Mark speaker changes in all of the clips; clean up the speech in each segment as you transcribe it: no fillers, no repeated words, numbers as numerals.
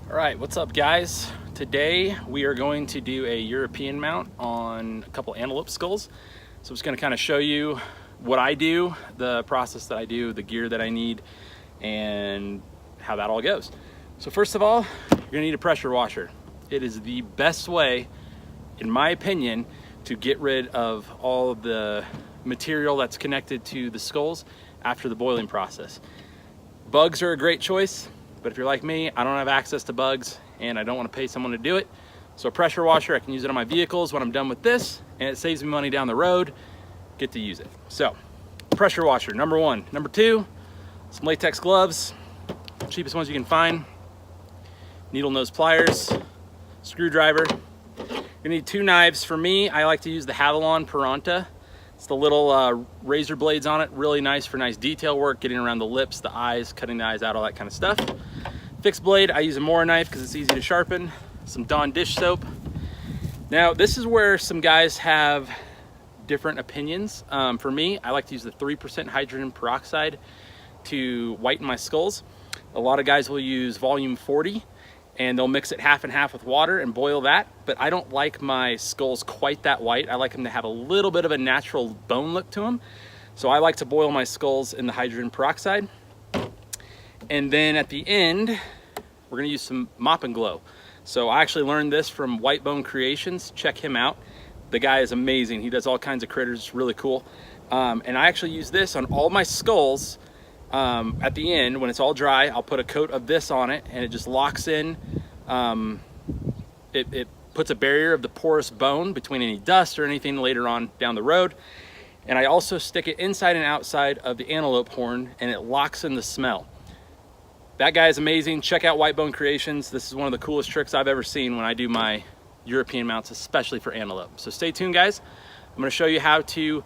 Speaker 1: All right, what's up guys? Today we are going to do a European mount on a couple antelope skulls. So I'm just gonna kind of show you what I do, the process that I do, the gear that I need, and how that all goes. So first of all, you're gonna need a pressure washer. It is the best way, in my opinion, to get rid of all of the material that's connected to the skulls after the boiling process. Bugs are a great choice, but if you're like me, I don't have access to bugs and I don't want to pay someone to do it. So a pressure washer, I can use it on my vehicles when I'm done with this, and it saves me money down the road, get to use it. So pressure washer, number one. Number two, some latex gloves, cheapest ones you can find, needle nose pliers, screwdriver. You're gonna need two knives. For me, I like to use the Havalon Pironta. It's the little razor blades on it, really nice for nice detail work, getting around the lips, the eyes, cutting the eyes out, all that kind of stuff. Fixed blade, I use a Mora knife because it's easy to sharpen. Some Dawn dish soap. Now, this is where some guys have different opinions. For me, I like to use the 3% hydrogen peroxide to whiten my skulls. A lot of guys will use volume 40 and they'll mix it half and half with water and boil that, but I don't like my skulls quite that white. I like them to have a little bit of a natural bone look to them. So I like to boil my skulls in the hydrogen peroxide. And then at the end, we're gonna use some Mop and Glow. So I actually learned this from White Bone Creations. Check him out. The guy is amazing. He does all kinds of critters, really cool. And I actually use this on all my skulls. At the end, when it's all dry, I'll put a coat of this on it and it just locks in. It puts a barrier of the porous bone between any dust or anything later on down the road. And I also stick it inside and outside of the antelope horn and it locks in the smell. That guy is amazing. Check out White Bone Creations. This is one of the coolest tricks I've ever seen when I do my European mounts, especially for antelope. So stay tuned, guys. I'm gonna show you how to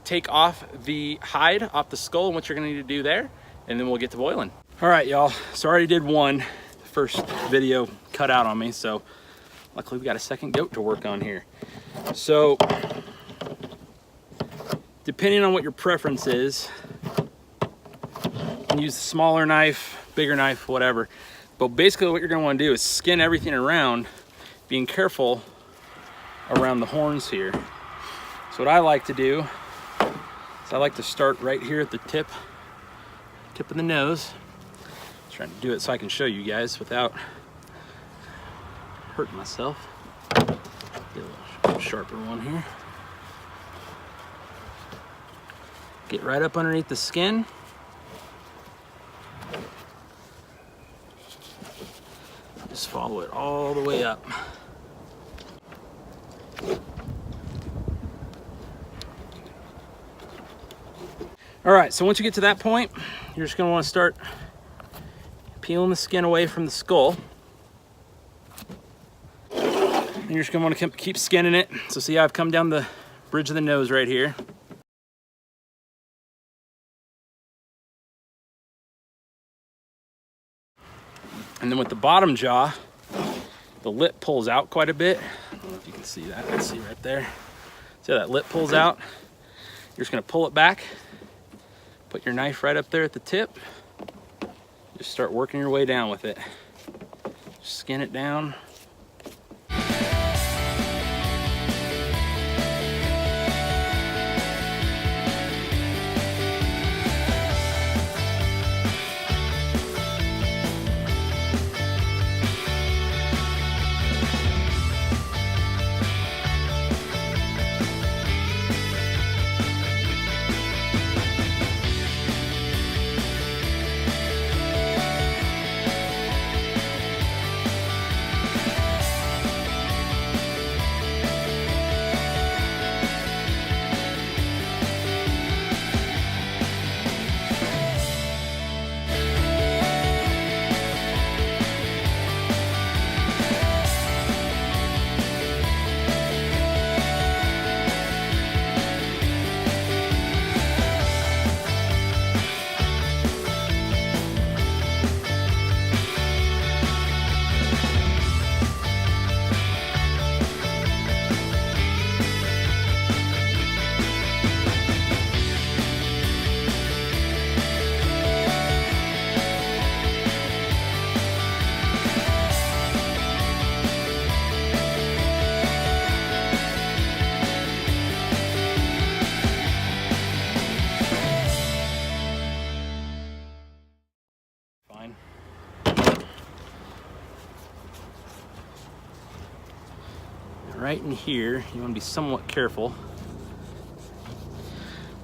Speaker 1: take off the hide off the skull and what you're gonna need to do there, and then we'll get to boiling. All right, y'all, so I already did one. The first video cut out on me, so luckily we got a second goat to work on here. So, depending on what your preference is, you can use a smaller knife, bigger knife, whatever. But basically what you're gonna wanna do is skin everything around, being careful around the horns here. So what I like to do, I like to start right here at the tip of the nose. I'm trying to do it so I can show you guys without hurting myself. Get a little sharper one here. Get right up underneath the skin. Just follow it all the way up. All right, so once you get to that point, you're just gonna wanna start peeling the skin away from the skull. And you're just gonna wanna keep skinning it. So see how I've come down the bridge of the nose right here. And then with the bottom jaw, the lip pulls out quite a bit. I don't know if you can see that. Let's see right there. See how that lip pulls out? You're just gonna pull it back. Put your knife right up there at the tip. Just start working your way down with it. Skin it down. right in here. You want to be somewhat careful.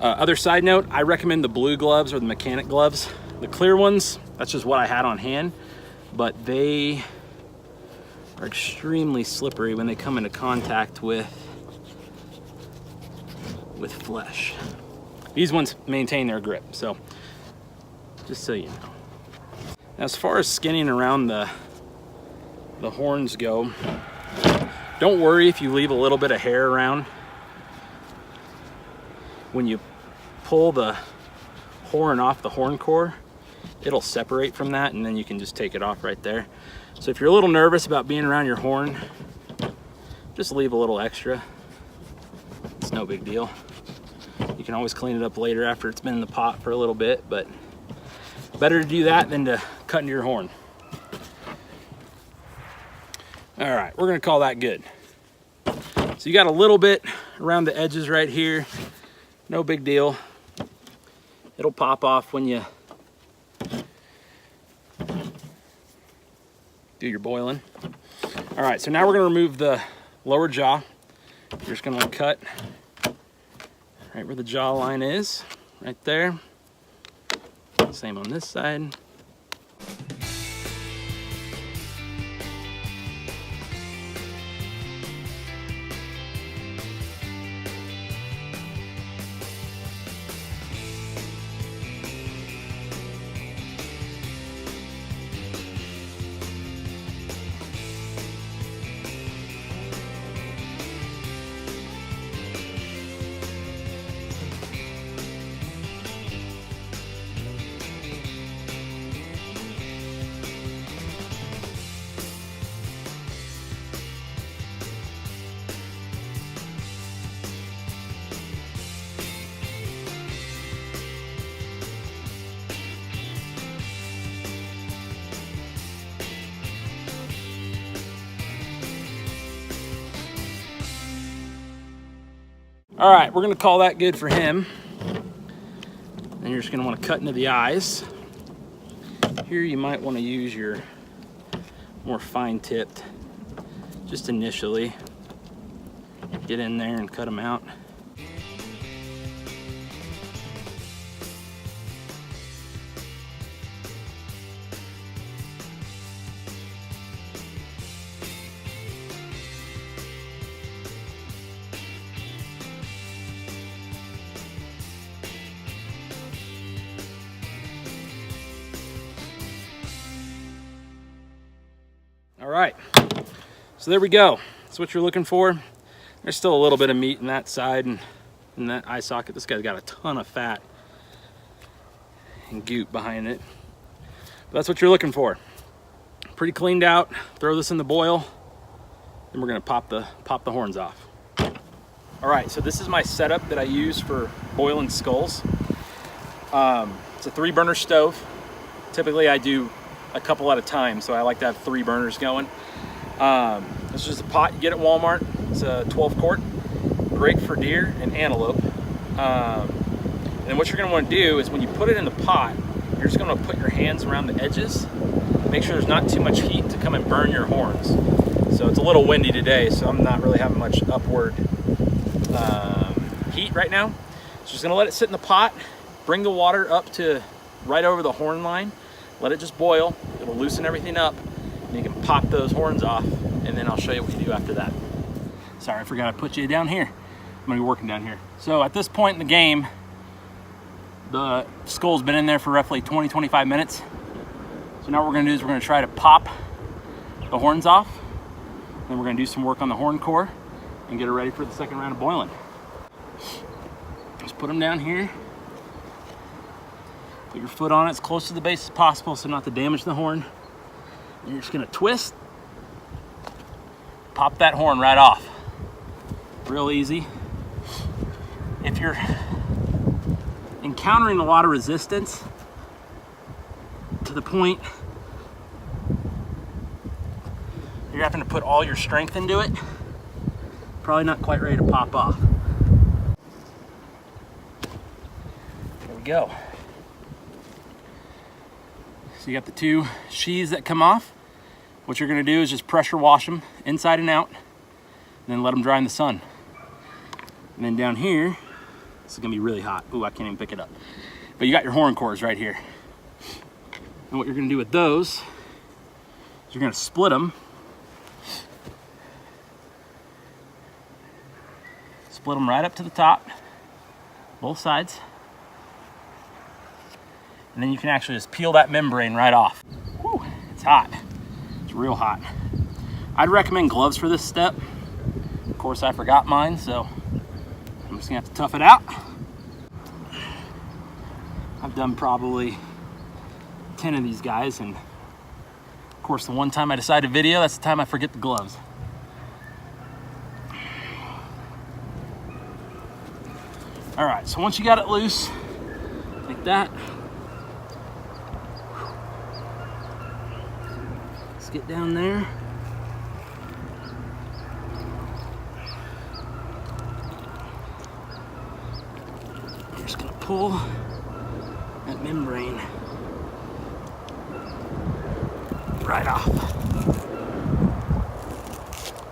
Speaker 1: Other side note, I recommend the blue gloves or the mechanic gloves. The clear ones, that's just what I had on hand, but they are extremely slippery when they come into contact with flesh. These ones maintain their grip, so just so you know. Now, as far as skinning around the horns go, don't worry if you leave a little bit of hair around. When you pull the horn off the horn core, it'll separate from that, and then you can just take it off right there. So if you're a little nervous about being around your horn, just leave a little extra. It's no big deal. You can always clean it up later after it's been in the pot for a little bit, but better to do that than to cut into your horn. All right, we're gonna call that good. So you got a little bit around the edges right here. No big deal. It'll pop off when you do your boiling. All right, so now we're gonna remove the lower jaw. You're just gonna want to cut right where the jaw line is, right there. Same on this side. All right, we're gonna call that good for him. And you're just gonna wanna cut into the eyes. Here you might wanna use your more fine-tipped, just initially. Get in there and cut them out. All right, so there we go. That's what you're looking for. There's still a little bit of meat in that side and in that eye socket. This guy's got a ton of fat and goop behind it. But that's what you're looking for. Pretty cleaned out. Throw this in the boil, and we're gonna pop the horns off. All right, so this is my setup that I use for boiling skulls. It's a 3-burner stove. Typically I do a couple at a time, so I like to have 3 burners going. This is just a pot you get at Walmart. It's a 12 quart, great for deer and antelope. And what you're gonna wanna do is when you put it in the pot, you're just gonna put your hands around the edges, make sure there's not too much heat to come and burn your horns. So it's a little windy today, so I'm not really having much upward heat right now. So just gonna let it sit in the pot, bring the water up to right over the horn line, let it just boil. It'll loosen everything up, and you can pop those horns off, and then I'll show you what you do after that. Sorry, I forgot I put you down here. I'm gonna be working down here. So at this point in the game, the skull's been in there for roughly 20-25 minutes. So now what we're gonna do is we're gonna try to pop the horns off, then we're gonna do some work on the horn core and get it ready for the second round of boiling. Just put them down here. Put your foot on it as close to the base as possible so not to damage the horn. And you're just gonna twist, pop that horn right off. Real easy. If you're encountering a lot of resistance to the point you're having to put all your strength into it, probably not quite ready to pop off. There we go. So you got the 2 sheaths that come off. What you're gonna do is just pressure wash them inside and out. then let them dry in the sun. And then down here, this is gonna be really hot. Ooh, I can't even pick it up. But you got your horn cores right here. And what you're gonna do with those is you're gonna split them. Split them right up to the top, both sides. And then you can actually just peel that membrane right off. Whew, it's hot. It's real hot. I'd recommend gloves for this step. Of course, I forgot mine, so I'm just gonna have to tough it out. I've done probably 10 of these guys, and of course, the one time I decide to video, that's the time I forget the gloves. All right, so once you got it loose, like that, let's get down there. I'm just gonna pull that membrane right off,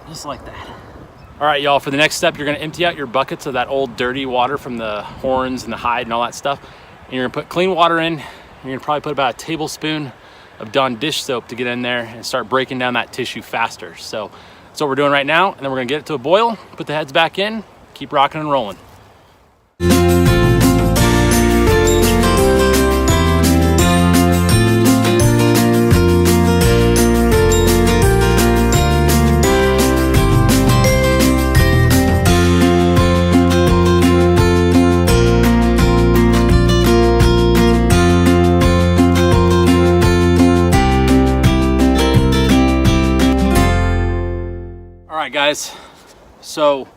Speaker 1: just like that. All right, y'all, for the next step, you're gonna empty out your buckets of that old dirty water from the horns and the hide and all that stuff. And you're gonna put clean water in. You're gonna probably put about a tablespoon of Dawn dish soap to get in there and start breaking down that tissue faster. So that's what we're doing right now. And then we're gonna get it to a boil, put the heads back in, keep rocking and rolling. Alright guys, so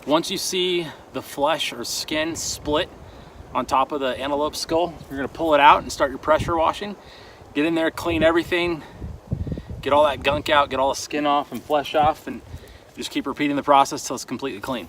Speaker 1: once you see the flesh or skin split on top of the antelope skull, you're going to pull it out and start your pressure washing. Get in there, clean everything, get all that gunk out, get all the skin off and flesh off, and just keep repeating the process till it's completely clean.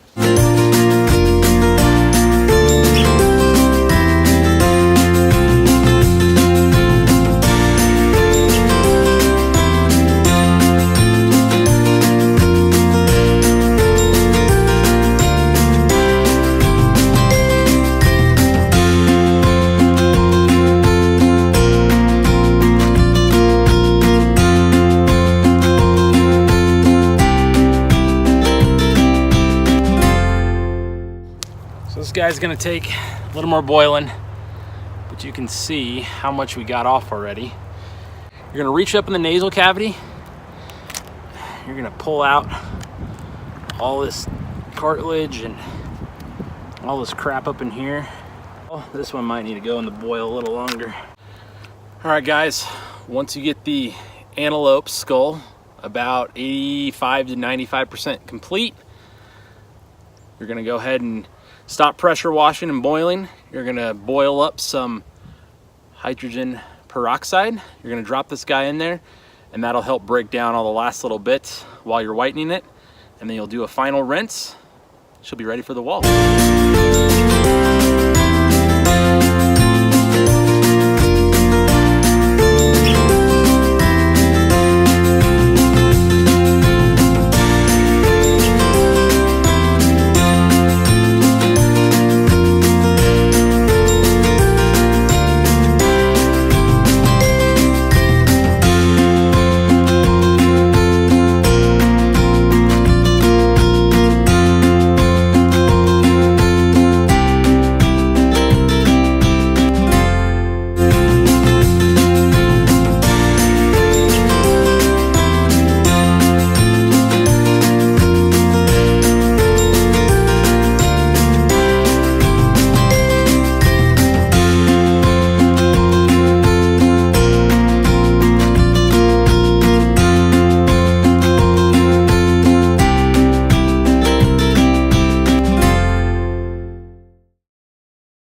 Speaker 1: This guy's gonna take a little more boiling, but you can see how much we got off already. You're gonna reach up in the nasal cavity. You're gonna pull out all this cartilage and all this crap up in here. Oh, this one might need to go in the boil a little longer. All right, guys, once you get the antelope skull about 85 to 95% complete, you're gonna go ahead and stop pressure washing and boiling. You're gonna boil up some hydrogen peroxide. You're gonna drop this guy in there, and that'll help break down all the last little bits while you're whitening it. And then you'll do a final rinse. She'll be ready for the wall.